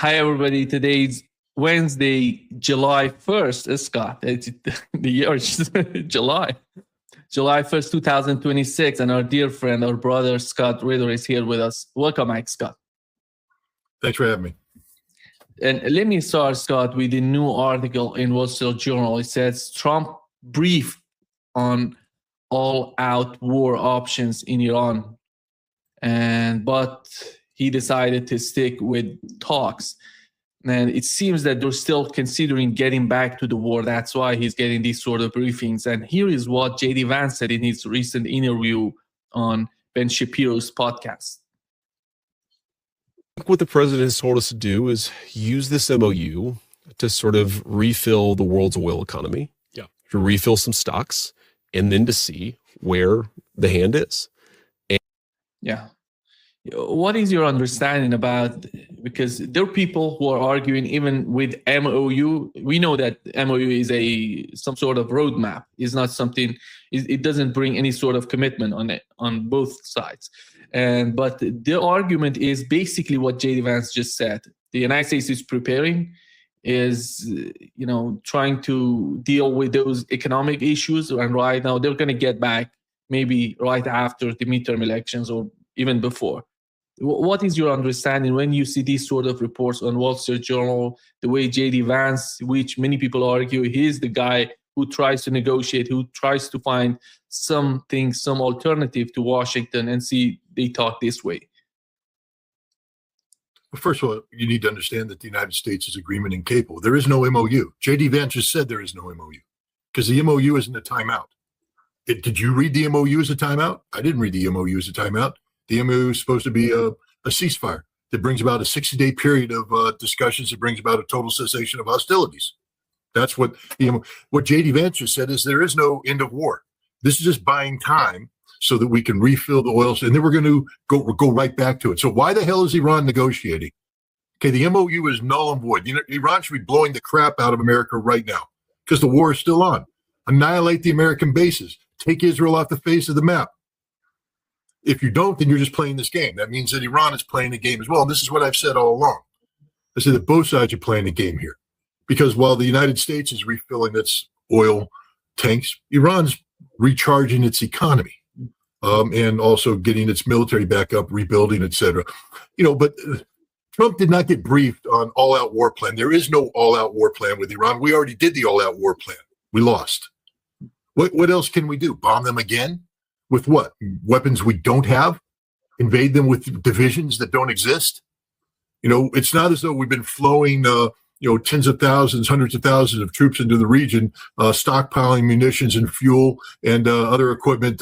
Hi, everybody. Today's Wednesday, July 1st, Scott. It's the year is July. July 1st, 2026. And our dear friend, our brother, Scott Ritter is here with us. Welcome, Mike, Scott. Thanks for having me. And let me start, Scott, with a new article in Wall Street Journal. It says Trump briefed on all-out war options in Iran. But he decided to stick with talks. And it seems that they're still considering getting back to the war. That's why he's getting these sort of briefings. And here is what J.D. Vance said in his recent interview on Ben Shapiro's podcast. What the president has told us to do is use this MOU to sort of refill the world's oil economy, to refill some stocks, and then to see where the hand is. What is your understanding about, because there are people who are arguing even with MOU. We know that MOU is some sort of roadmap. It's not something, it doesn't bring any sort of commitment on it on both sides. But the argument is basically what J.D. Vance just said. The United States is preparing, is trying to deal with those economic issues, and right now they're going to get back maybe right after the midterm elections or even before. What is your understanding when you see these sort of reports on Wall Street Journal, the way J.D. Vance, which many people argue he's the guy who tries to negotiate, who tries to find some alternative to Washington, and see they talk this way? Well, first of all, you need to understand that the United States is agreement incapable. There is no MOU. J.D. Vance just said there is no MOU because the MOU isn't a timeout. Did you read the MOU as a timeout? I didn't read the MOU as a timeout. The MOU is supposed to be a ceasefire that brings about a 60-day period of discussions that brings about a total cessation of hostilities. That's what J.D. Vance just said is there is no end of war. This is just buying time so that we can refill the oil, and then we're going to go right back to it. So why the hell is Iran negotiating? Okay, the MOU is null and void. Iran should be blowing the crap out of America right now because the war is still on. Annihilate the American bases. Take Israel off the face of the map. If you don't, then you're just playing this game. That means that Iran is playing the game as well. And this is what I've said all along. I said that both sides are playing the game here. Because while the United States is refilling its oil tanks, Iran's recharging its economy and also getting its military back up, rebuilding, et cetera. But Trump did not get briefed on all-out war plan. There is no all-out war plan with Iran. We already did the all-out war plan. We lost. What else can we do? Bomb them again? With what? Weapons we don't have? Invade them with divisions that don't exist? It's not as though we've been flowing, tens of thousands, hundreds of thousands of troops into the region, stockpiling munitions and fuel and other equipment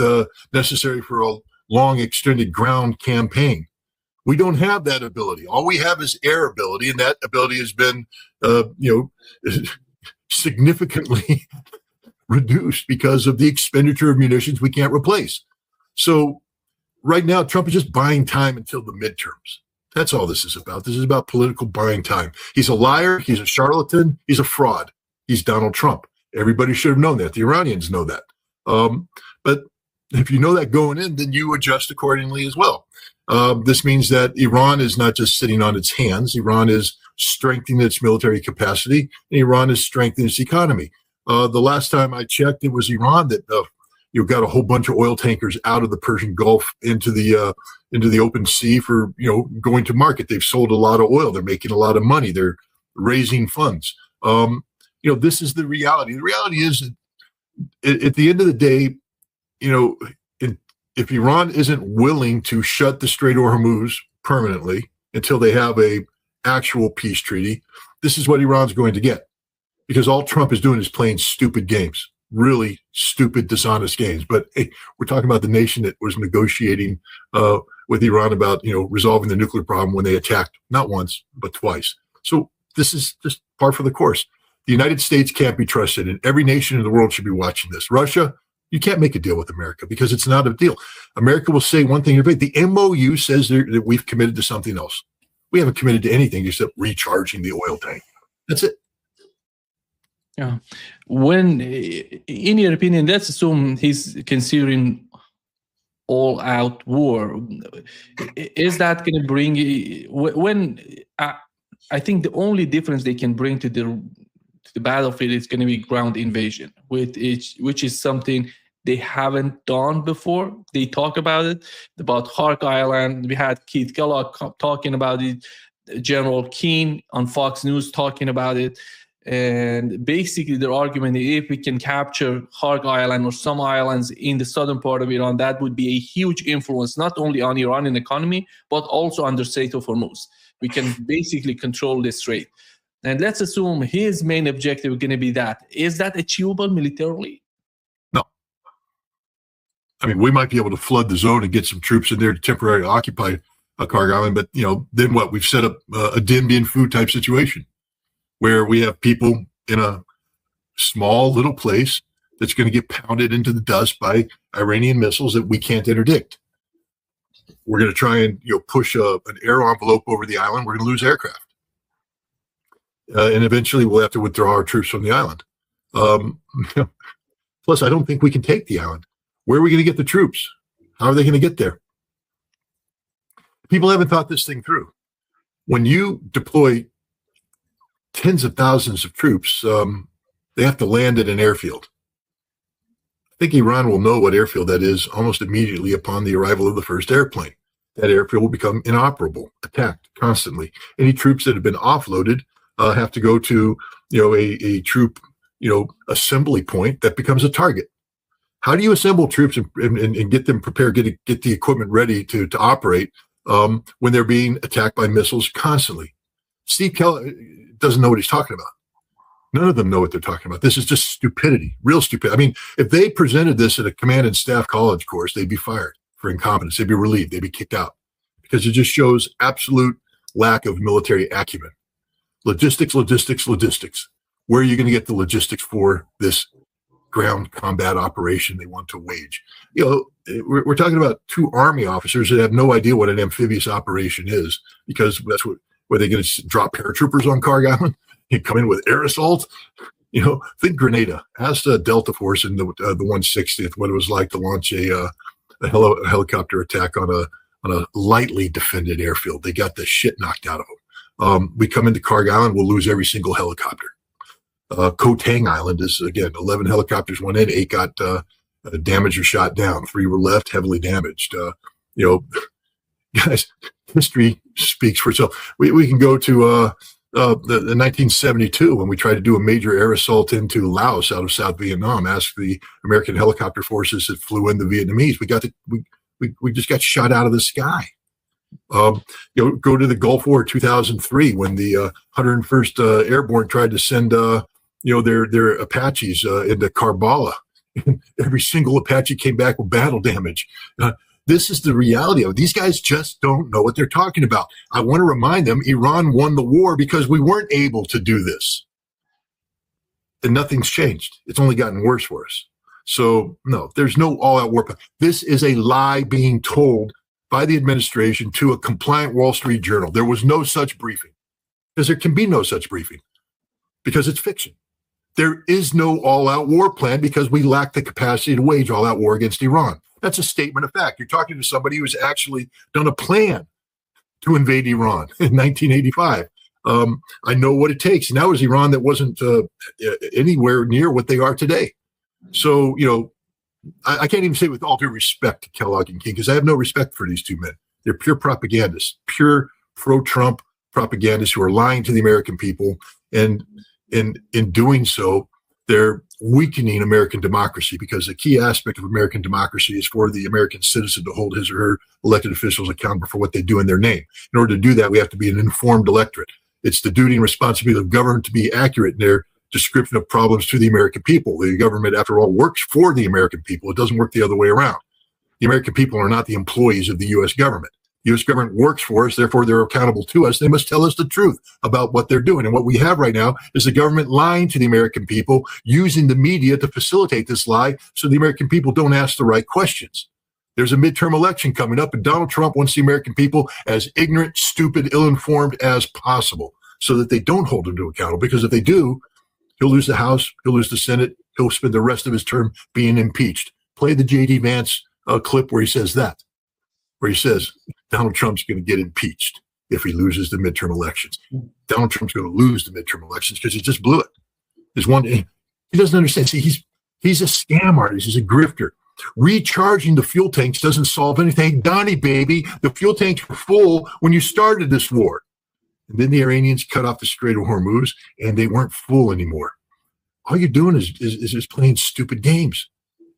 necessary for a long, extended ground campaign. We don't have that ability. All we have is air ability, and that ability has been, significantly reduced because of the expenditure of munitions we can't replace. So right now, Trump is just buying time until the midterms. That's all this is about. This is about political buying time. He's a liar. He's a charlatan. He's a fraud. He's Donald Trump. Everybody should have known that. The Iranians know that. But if you know that going in, then you adjust accordingly as well. This means that Iran is not just sitting on its hands. Iran is strengthening its military capacity, and Iran is strengthening its economy. The last time I checked, it was Iran that got a whole bunch of oil tankers out of the Persian Gulf into the open sea for going to market. They've sold a lot of oil. They're making a lot of money. They're raising funds. This is the reality. The reality is that at the end of the day, if Iran isn't willing to shut the Strait of Hormuz permanently until they have a actual peace treaty, this is what Iran's going to get. Because all Trump is doing is playing stupid games, really stupid, dishonest games. But hey, we're talking about the nation that was negotiating with Iran about, resolving the nuclear problem when they attacked, not once, but twice. So this is just par for the course. The United States can't be trusted, and every nation in the world should be watching this. Russia, you can't make a deal with America because it's not a deal. America will say one thing, the MOU says that we've committed to something else. We haven't committed to anything except recharging the oil tank. That's it. Yeah. When, in your opinion, let's assume he's considering all-out war. Is that going to bring when I think the only difference they can bring to the battlefield is going to be ground invasion, which is something they haven't done before. They talk about it, about Hark Island. We had Keith Kellogg talking about it, General Keane on Fox News talking about it. And basically their argument is if we can capture Hark Island or some islands in the southern part of Iran, that would be a huge influence, not only on Iranian economy, but also on the Strait of Hormuz. We can basically control this strait. And let's assume his main objective is going to be that. Is that achievable militarily? No. I mean, we might be able to flood the zone and get some troops in there to temporarily occupy Hark Island, but then what? We've set up a Din Bin Phu type situation, where we have people in a small little place that's going to get pounded into the dust by Iranian missiles that we can't interdict. We're going to try and push an air envelope over the island. We're going to lose aircraft. And eventually we'll have to withdraw our troops from the island. Plus, I don't think we can take the island. Where are we going to get the troops? How are they going to get there? People haven't thought this thing through. When you deploy tens of thousands of troops, they have to land at an airfield. I think Iran will know what airfield that is almost immediately upon the arrival of the first airplane. That airfield will become inoperable, attacked constantly. Any troops that have been offloaded have to go to a troop assembly point that becomes a target. How do you assemble troops and get them prepared, get the equipment ready to operate when they're being attacked by missiles constantly? Steve Kelly doesn't know what he's talking about. None of them know what they're talking about. This is just stupidity, real stupid. I mean, if they presented this at a command and staff college course, they'd be fired for incompetence. They'd be relieved. They'd be kicked out because it just shows absolute lack of military acumen. Logistics. Where are you going to get the logistics for this ground combat operation they want to wage? We're talking about two Army officers that have no idea what an amphibious operation is, because that's where they're going to drop paratroopers on Hark Island. You come in with air assault. Think Grenada. Ask the Delta Force in the 160th what it was like to launch a helicopter attack on a lightly defended airfield. They got the shit knocked out of them. We come into Hark Island, we'll lose every single helicopter. Koh Tang Island is, again, 11 helicopters went in, 8 got damaged or shot down, 3 were left heavily damaged. Guys, history speaks for itself. We can go to the 1972 when we tried to do a major air assault into Laos out of South Vietnam. Ask the American helicopter forces that flew in the Vietnamese. We just got shot out of the sky. Go to the Gulf War 2003 when the 101st Airborne tried to send their Apaches into Karbala. Every single Apache came back with battle damage. This is the reality of it. These guys just don't know what they're talking about. I want to remind them Iran won the war because we weren't able to do this. And nothing's changed. It's only gotten worse for us. So, no, there's no all-out war plan. This is a lie being told by the administration to a compliant Wall Street Journal. There was no such briefing, because there can be no such briefing, because it's fiction. There is no all-out war plan because we lack the capacity to wage all-out war against Iran. That's a statement of fact. You're talking to somebody who's actually done a plan to invade Iran in 1985. I know what it takes. And that was Iran that wasn't anywhere near what they are today. So, I can't even say with all due respect to Kellogg and King, because I have no respect for these two men. They're pure propagandists, pure pro-Trump propagandists who are lying to the American people. And in doing so, they're weakening American democracy, because the key aspect of American democracy is for the American citizen to hold his or her elected officials accountable for what they do in their name. In order to do that, we have to be an informed electorate. It's the duty and responsibility of government to be accurate in their description of problems to the American people. The government, after all, works for the American people. It doesn't work the other way around. The American people are not the employees of the U.S. government. The U.S. government works for us, therefore they're accountable to us. They must tell us the truth about what they're doing. And what we have right now is the government lying to the American people, using the media to facilitate this lie so the American people don't ask the right questions. There's a midterm election coming up, and Donald Trump wants the American people as ignorant, stupid, ill-informed as possible so that they don't hold him to account. Because if they do, he'll lose the House, he'll lose the Senate, he'll spend the rest of his term being impeached. Play the J.D. Vance clip where he says that, where he says Donald Trump's going to get impeached. if he loses the midterm elections. Donald Trump's going to lose the midterm elections because he just blew it. He doesn't understand. See, he's a scam artist. He's a grifter. Recharging the fuel tanks doesn't solve anything. Donnie, baby, the fuel tanks were full when you started this war. And then the Iranians cut off the Strait of Hormuz, and they weren't full anymore. All you're doing is just playing stupid games.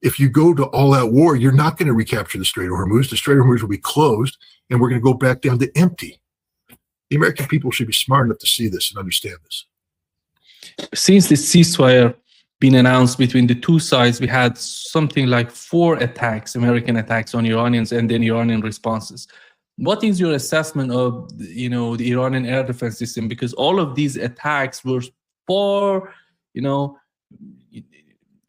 If you go to all-out war, you're not going to recapture the Strait of Hormuz. The Strait of Hormuz will be closed, and we're going to go back down to empty. The American people should be smart enough to see this and understand this. Since the ceasefire been announced between the two sides, we had something like 4 attacks, American attacks on Iranians, and then Iranian responses. What is your assessment of, the Iranian air defense system? Because all of these attacks were far,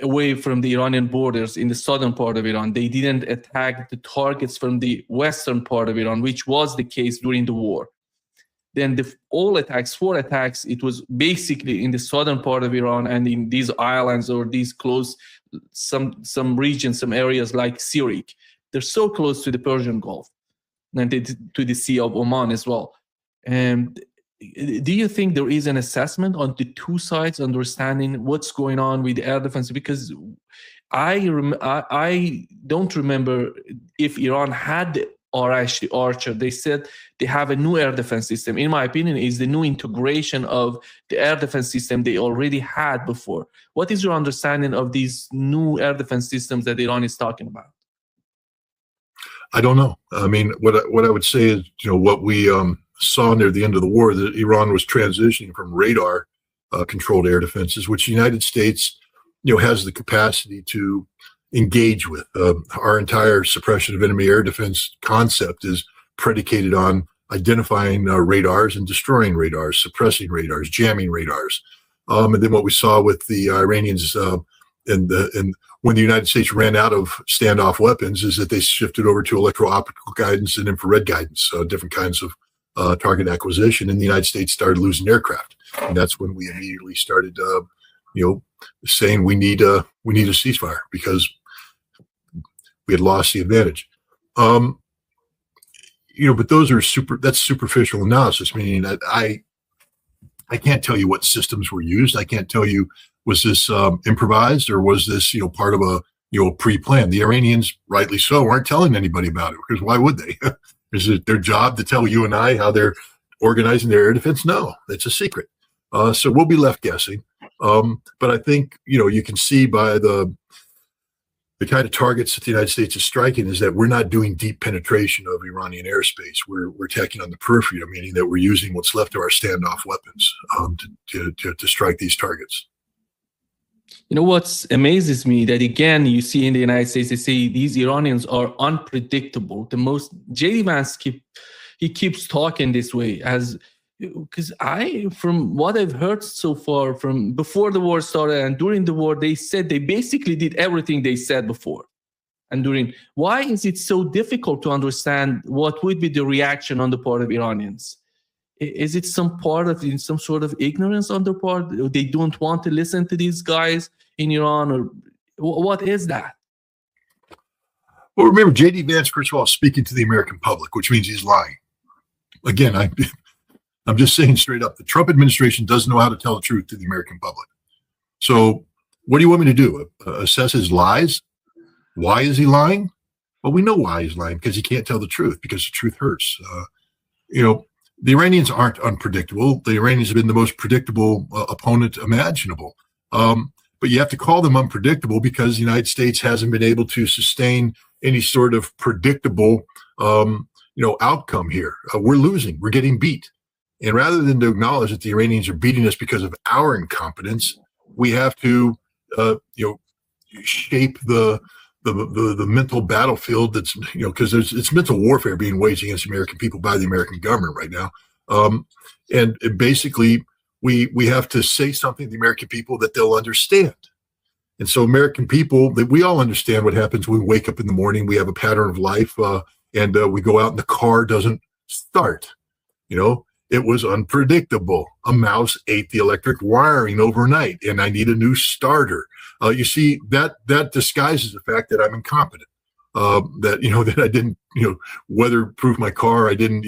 away from the Iranian borders in the southern part of Iran. They didn't attack the targets from the western part of Iran, which was the case during the war. Then all attacks, 4 attacks, it was basically in the southern part of Iran and in these islands or these close, some regions, some areas like Syria. They're so close to the Persian Gulf and to the Sea of Oman as well. And do you think there is an assessment on the two sides, understanding what's going on with the air defense? Because I don't remember if Iran had or actually Archer. They said they have a new air defense system. In my opinion, is the new integration of the air defense system they already had before. What is your understanding of these new air defense systems that Iran is talking about? I don't know. I mean, what I would say is, what we saw near the end of the war, that Iran was transitioning from radar controlled air defenses, which the United States, has the capacity to engage with. Our entire suppression of enemy air defense concept is predicated on identifying radars and destroying radars, suppressing radars, jamming radars. And then what we saw with the Iranians and when the United States ran out of standoff weapons is that they shifted over to electro-optical guidance and infrared guidance, different kinds of target acquisition, and the United States started losing aircraft. And that's when we immediately started, saying we need a ceasefire because we had lost the advantage. But those are that's superficial analysis, meaning that I can't tell you what systems were used. I can't tell you, was this improvised or was this, part of a, pre-planned? The Iranians, rightly so, aren't telling anybody about it because why would they? Is it their job to tell you and I how they're organizing their air defense? No, it's a secret. So we'll be left guessing. But I think, you can see by the kind of targets that the United States is striking is that we're not doing deep penetration of Iranian airspace. We're attacking on the periphery, meaning that we're using what's left of our standoff weapons to strike these targets. What amazes me that, again, you see in the United States, they say these Iranians are unpredictable. J.D. Vance keeps talking this way because from what I've heard so far, from before the war started and during the war, they said they basically did everything they said before. And why is it so difficult to understand what would be the reaction on the part of Iranians? Is it some sort of ignorance on their part? They don't want to listen to these guys in Iran, or what is that? Well, remember, J.D. Vance, first of all, speaking to the American public, which means he's lying. Again, I'm just saying straight up, the Trump administration doesn't know how to tell the truth to the American public. So what do you want me to do? Assess his lies? Why is he lying? Well, we know why he's lying, because he can't tell the truth, because the truth hurts. The Iranians aren't unpredictable. The Iranians have been the most predictable opponent imaginable. But you have to call them unpredictable because the United States hasn't been able to sustain any sort of predictable, outcome here. We're losing. We're getting beat. And rather than to acknowledge that the Iranians are beating us because of our incompetence, we have to, shape the mental battlefield that's, because it's mental warfare being waged against the American people by the American government right now. And basically, we have to say something to the American people that they'll understand. And so American people, that we all understand what happens when we wake up in the morning, we have a pattern of life, and we go out and the car doesn't start. It was unpredictable. A mouse ate the electric wiring overnight, and I need a new starter. You see, that disguises the fact that I'm incompetent. that I didn't, weatherproof my car. I didn't,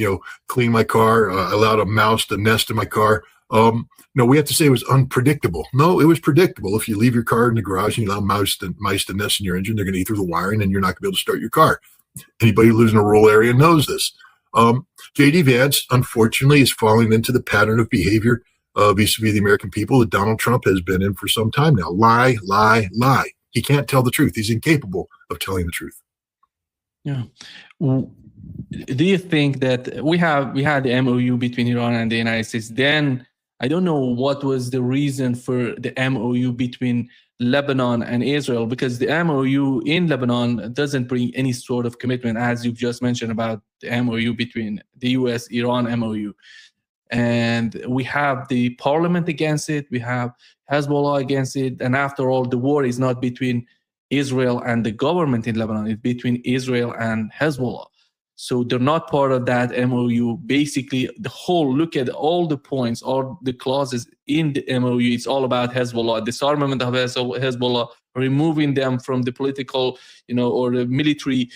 clean my car. I allowed a mouse to nest in my car. No, we have to say it was unpredictable. No, it was predictable. If you leave your car in the garage and you allow mice to nest in your engine, they're going to eat through the wiring and you're not going to be able to start your car. Anybody who lives in a rural area knows this. J.D. Vance, unfortunately, is falling into the pattern of behavior vis-a-vis the American people that Donald Trump has been in for some time now. Lie, lie, lie. He can't tell the truth. He's incapable of telling the truth. Yeah. Do you think that we had the MOU between Iran and the United States? Then I don't know what was the reason for the MOU between Lebanon and Israel, because the MOU in Lebanon doesn't bring any sort of commitment, as you've just mentioned about the MOU between the US-Iran MOU. And we have the parliament against it, we have Hezbollah against it, and after all, the war is not between Israel and the government in Lebanon, it's between Israel and Hezbollah. So they're not part of that MOU. Basically, look at all the points, all the clauses in the MOU, it's all about Hezbollah, disarmament of Hezbollah, removing them from the political, or the military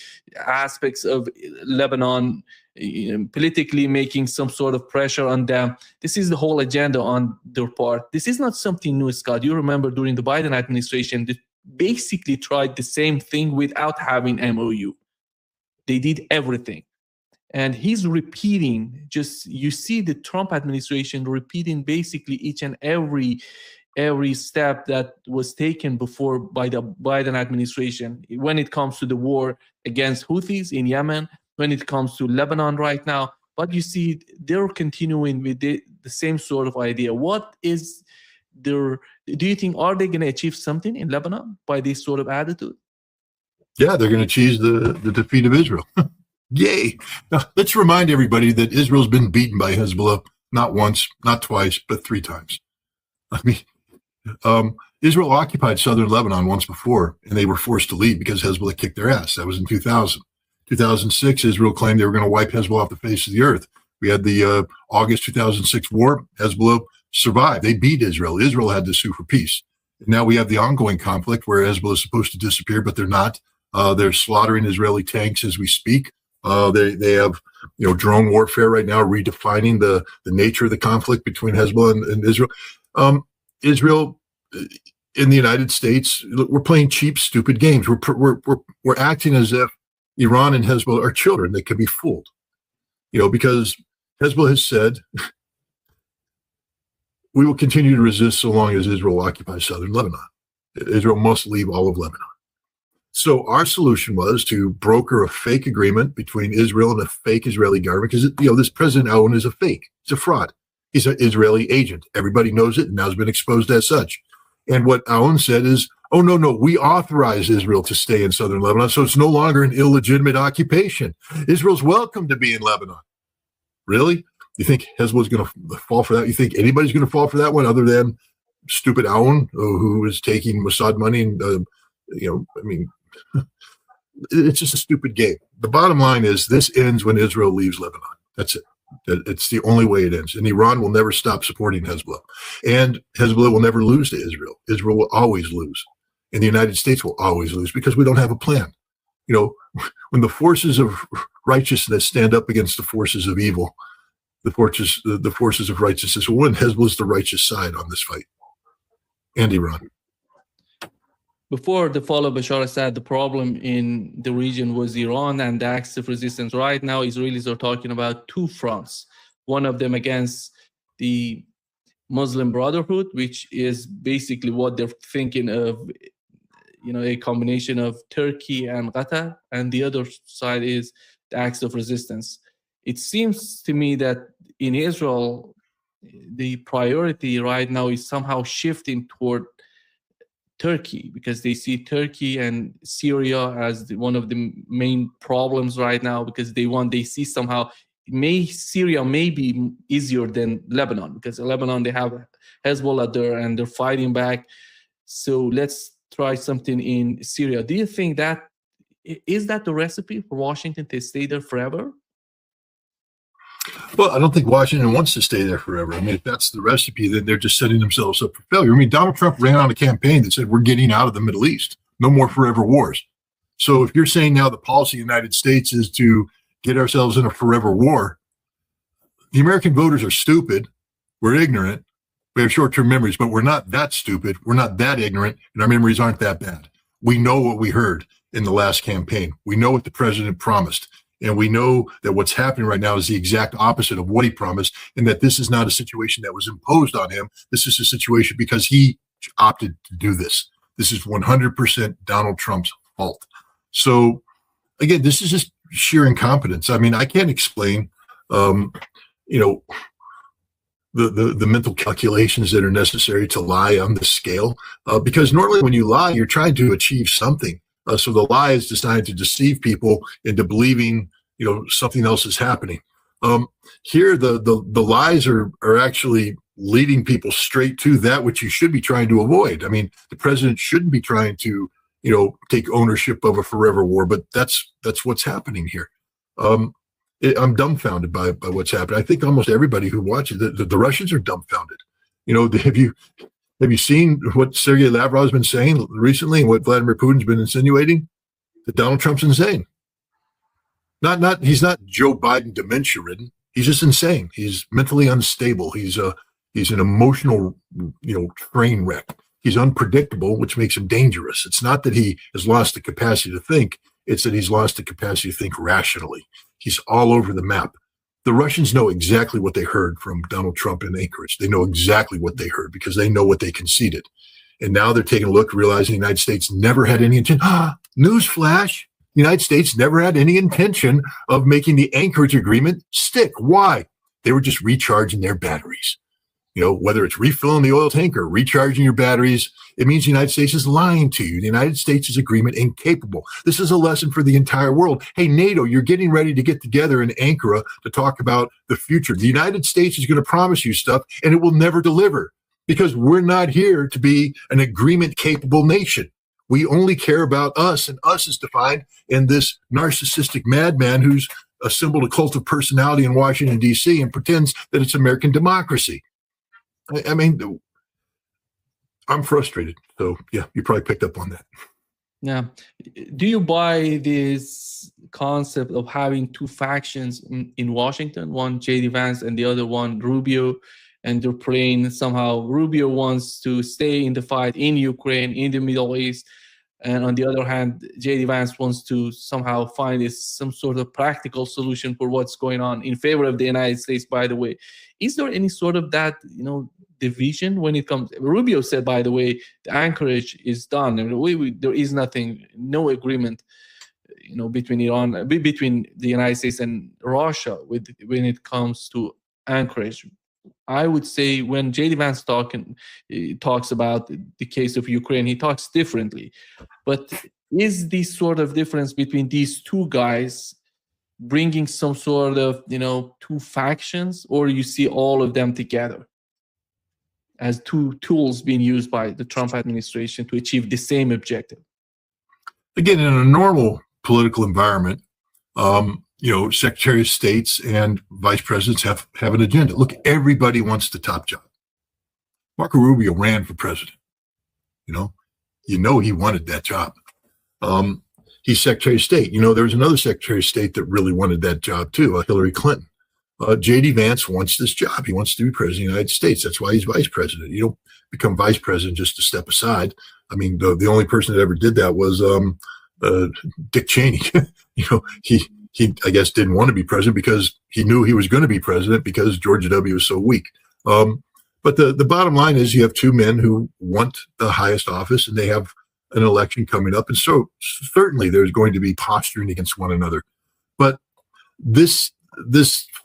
aspects of Lebanon, politically making some sort of pressure on them. This is the whole agenda on their part. This is not something new, Scott. You remember during the Biden administration, they basically tried the same thing without having MOU. They did everything. And he's repeating, you see the Trump administration repeating basically each and every step that was taken before by the Biden administration when it comes to the war against Houthis in Yemen, when it comes to Lebanon right now. But you see, they're continuing with the same sort of idea. Do you think, are they going to achieve something in Lebanon by this sort of attitude? Yeah, they're going to achieve the defeat of Israel. Yay. Now, let's remind everybody that Israel's been beaten by Hezbollah not once, not twice, but 3 times. I mean, Israel occupied southern Lebanon once before, and they were forced to leave because Hezbollah kicked their ass. That was in 2000. 2006, Israel claimed they were going to wipe Hezbollah off the face of the earth. We had the August 2006 war. Hezbollah survived. They beat Israel. Israel had to sue for peace. And now we have the ongoing conflict where Hezbollah is supposed to disappear, but they're not. They're slaughtering Israeli tanks as we speak. They have, drone warfare right now, redefining the nature of the conflict between Hezbollah and Israel. Israel in the United States, we're playing cheap, stupid games. We're acting as if Iran and Hezbollah are children that can be fooled. Because Hezbollah has said, we will continue to resist so long as Israel occupies southern Lebanon. Israel must leave all of Lebanon. So our solution was to broker a fake agreement between Israel and a fake Israeli government, because this President Aoun is a fake. He's a fraud. He's an Israeli agent. Everybody knows it, and now has been exposed as such. And what Aoun said is, oh, no, we authorize Israel to stay in southern Lebanon, so it's no longer an illegitimate occupation. Israel's welcome to be in Lebanon. Really? You think Hezbollah's going to fall for that? You think anybody's going to fall for that one other than stupid Aoun, who is taking Mossad money and, it's just a stupid game. The bottom line is this ends when Israel leaves Lebanon. That's it. It's the only way it ends. And Iran will never stop supporting Hezbollah. And Hezbollah will never lose to Israel. Israel will always lose. And the United States will always lose because we don't have a plan. When the forces of righteousness stand up against the forces of evil, the forces of righteousness will win. Hezbollah is the righteous side on this fight. And Iran. Before the fall of Bashar Assad, the problem in the region was Iran and the acts of resistance. Right now, Israelis are talking about 2 fronts. One of them against the Muslim Brotherhood, which is basically what they're thinking of, a combination of Turkey and Qatar. And the other side is the acts of resistance. It seems to me that in Israel, the priority right now is somehow shifting toward Turkey, because they see Turkey and Syria as one of the main problems right now, because they see somehow Syria may be easier than Lebanon, because in Lebanon they have Hezbollah there and they're fighting back. So let's try something in Syria. Do you think that is the recipe for Washington to stay there forever? Well, I don't think Washington wants to stay there forever. I mean, if that's the recipe, then they're just setting themselves up for failure. I mean, Donald Trump ran on a campaign that said, we're getting out of the Middle East. No more forever wars. So if you're saying now the policy of the United States is to get ourselves in a forever war, the American voters are stupid. We're ignorant. We have short-term memories, but we're not that stupid. We're not that ignorant, and our memories aren't that bad. We know what we heard in the last campaign. We know what the president promised, and we know that what's happening right now is the exact opposite of what he promised, and that this is not a situation that was imposed on him. This is a situation because he opted to do this. This is 100% Donald Trump's fault. So, again, this is just sheer incompetence. I mean, I can't explain, the mental calculations that are necessary to lie on this scale, because normally when you lie, you're trying to achieve something. So the lie is designed to deceive people into believing, something else is happening. Here, the lies are actually leading people straight to that which you should be trying to avoid. I mean, the president shouldn't be trying to, take ownership of a forever war, but that's what's happening here. I'm dumbfounded by what's happening. I think almost everybody who watches the Russians are dumbfounded. Have you seen what Sergei Lavrov has been saying recently and what Vladimir Putin's been insinuating? That Donald Trump's insane. He's not Joe Biden dementia ridden. He's just insane. He's mentally unstable. He's an emotional, train wreck. He's unpredictable, which makes him dangerous. It's not that he has lost the capacity to think. It's that he's lost the capacity to think rationally. He's all over the map. The Russians know exactly what they heard from Donald Trump in Anchorage. They know exactly what they heard because they know what they conceded. And now they're taking a look, realizing the United States never had any intention. Newsflash. The United States never had any intention of making the Anchorage agreement stick. Why? They were just recharging their batteries. Whether it's refilling the oil tank or recharging your batteries, it means the United States is lying to you. The United States is agreement incapable. This is a lesson for the entire world. Hey, NATO, you're getting ready to get together in Ankara to talk about the future. The United States is going to promise you stuff, and it will never deliver because we're not here to be an agreement-capable nation. We only care about us, and us is defined in this narcissistic madman who's assembled a cult of personality in Washington, D.C. and pretends that it's American democracy. I mean, I'm frustrated. So, yeah, you probably picked up on that. Yeah. Do you buy this concept of having two factions in Washington, one J.D. Vance and the other one Rubio, and they're playing somehow Rubio wants to stay in the fight in Ukraine, in the Middle East, and on the other hand, J.D. Vance wants to somehow find some sort of practical solution for what's going on in favor of the United States, by the way. Is there any sort of that, division when it comes? Rubio said, by the way, the Anchorage is done. There is nothing, no agreement, between the United States and Russia when it comes to Anchorage. I would say when J.D. Vance talks about the case of Ukraine, he talks differently. But is this sort of difference between these two guys bringing some sort of, two factions, or you see all of them together as two tools being used by the Trump administration to achieve the same objective? Again, in a normal political environment, Secretary of States and vice presidents have an agenda. Look, everybody wants the top job. Marco Rubio ran for president. He wanted that job. He's Secretary of State. There was another Secretary of State that really wanted that job too, Hillary Clinton. J.D. Vance wants this job. He wants to be president of the United States. That's why he's vice president. You don't become vice president just to step aside. I mean, the only person that ever did that was Dick Cheney. He, I guess, didn't want to be president because he knew he was going to be president because George W. was so weak. But the bottom line is you have two men who want the highest office, and they have an election coming up. And so certainly there's going to be posturing against one another. But this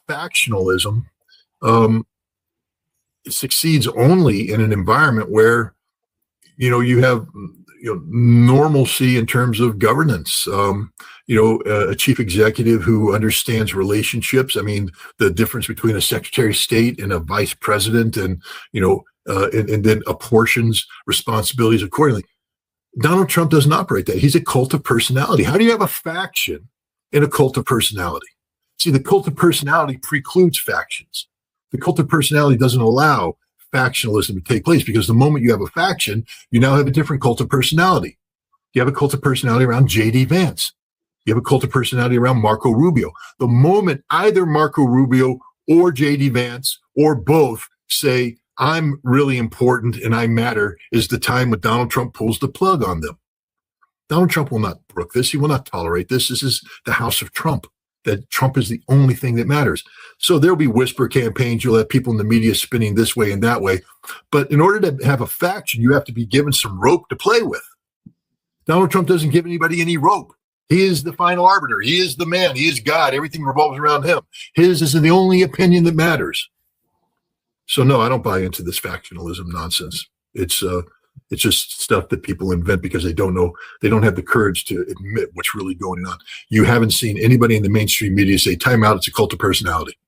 factionalism succeeds only in an environment where, you have normalcy in terms of governance. A chief executive who understands relationships. I mean, the difference between a secretary of state and a vice president, and then apportions responsibilities accordingly. Donald Trump doesn't operate that. He's a cult of personality. How do you have a faction in a cult of personality? See, the cult of personality precludes factions. The cult of personality doesn't allow factionalism to take place, because the moment you have a faction, you now have a different cult of personality. You have a cult of personality around J.D. Vance. You have a cult of personality around Marco Rubio. The moment either Marco Rubio or J.D. Vance or both say, I'm really important and I matter, is the time when Donald Trump pulls the plug on them. Donald Trump will not brook this. He will not tolerate this. This is the house of Trump, that Trump is the only thing that matters. So there'll be whisper campaigns. You'll have people in the media spinning this way and that way. But in order to have a faction, you have to be given some rope to play with. Donald Trump doesn't give anybody any rope. He is the final arbiter. He is the man. He is God. Everything revolves around him. His is the only opinion that matters. So no, I don't buy into this factionalism nonsense. It's just stuff that people invent because they don't know, they don't have the courage to admit what's really going on. You haven't seen anybody in the mainstream media say, time out, it's a cult of personality.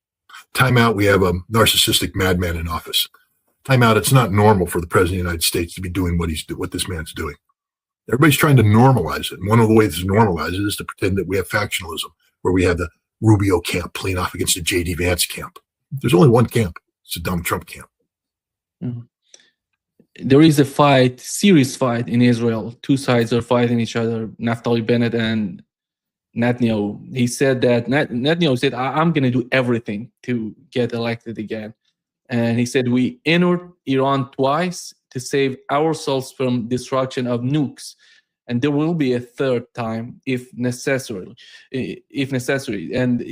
Time out, we have a narcissistic madman in office. Time out, it's not normal for the president of the United States to be doing what this man's doing. Everybody's trying to normalize it. And one of the ways to normalize it is to pretend that we have factionalism, where we have the Rubio camp playing off against the J.D. Vance camp. There's only one camp. It's the Donald Trump camp. Mm-hmm. There is a fight, serious fight in Israel. Two sides are fighting each other, Naftali Bennett and Netanyahu. He said that, Netanyahu said, I'm going to do everything to get elected again. And he said, we entered Iran twice to save ourselves from destruction of nukes. And there will be a third time if necessary. And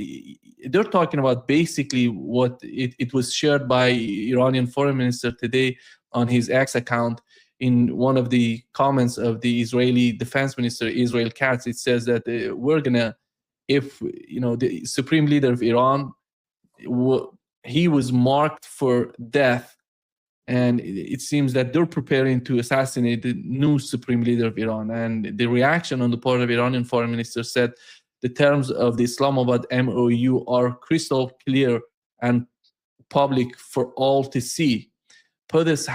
they're talking about basically what it was shared by Iranian foreign minister today on his X account. In one of the comments of the Israeli defense minister, Israel Katz, it says that we're gonna, if the supreme leader of Iran, he was marked for death, and it seems that they're preparing to assassinate the new supreme leader of Iran. And the reaction on the part of Iranian foreign minister said the terms of the Islamabad MOU are crystal clear and public for all to see. POTUS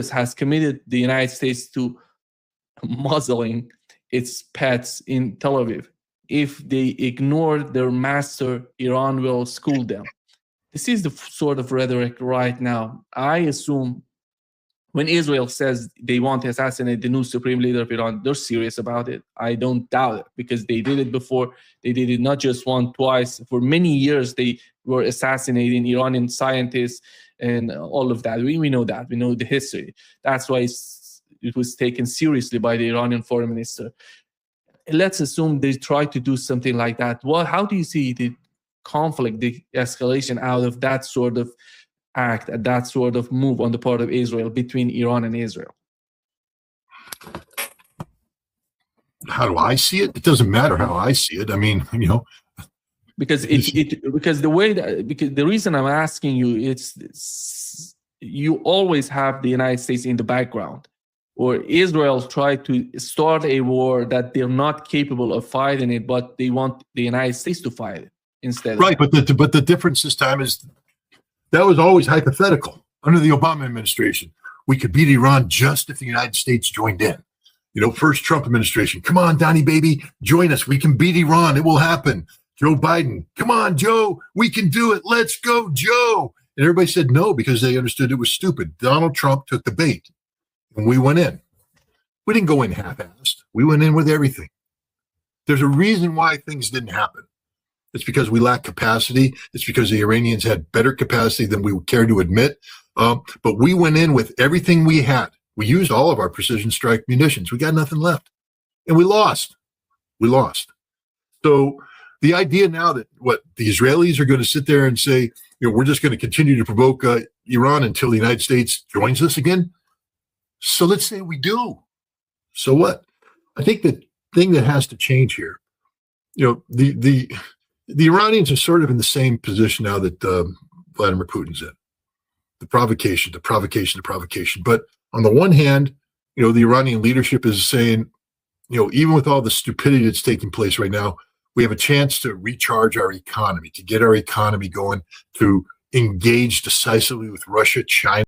has committed the United States to muzzling its pets in Tel Aviv. If they ignore their master, Iran will school them. This is the sort of rhetoric right now. I assume when Israel says they want to assassinate the new supreme leader of Iran, they're serious about it. I don't doubt it, because they did it before. They did it not just once, twice. For many years, they were assassinating Iranian scientists and all of that. We know that. We know the history. That's why it was taken seriously by the Iranian foreign minister. Let's assume they try to do something like that. How do you see the conflict, the escalation out of that sort of act, that sort of move on the part of Israel between Iran and Israel? How do I see it? It doesn't matter how I see it. I mean, because the reason I'm asking you, it's you always have the United States in the background, or Israel tried to start a war that they're not capable of fighting it, but they want the United States to fight it instead. Right, but the difference this time is that was always hypothetical under the Obama administration. We could beat Iran just if the United States joined in. First Trump administration, come on, Donnie baby, join us. We can beat Iran. It will happen. Joe Biden, come on, Joe, we can do it. Let's go, Joe. And everybody said no because they understood it was stupid. Donald Trump took the bait, and we went in. We didn't go in half-assed. We went in with everything. There's a reason why things didn't happen. It's because we lacked capacity. It's because the Iranians had better capacity than we would care to admit. But we went in with everything we had. We used all of our precision strike munitions. We got nothing left. And we lost. So the idea now that the Israelis are going to sit there and say, we're just going to continue to provoke Iran until the United States joins us again. So let's say we do. So what? I think the thing that has to change here, the Iranians are sort of in the same position now that Vladimir Putin's in. The provocation. But on the one hand, the Iranian leadership is saying, even with all the stupidity that's taking place right now, we have a chance to recharge our economy, to get our economy going, to engage decisively with Russia, China,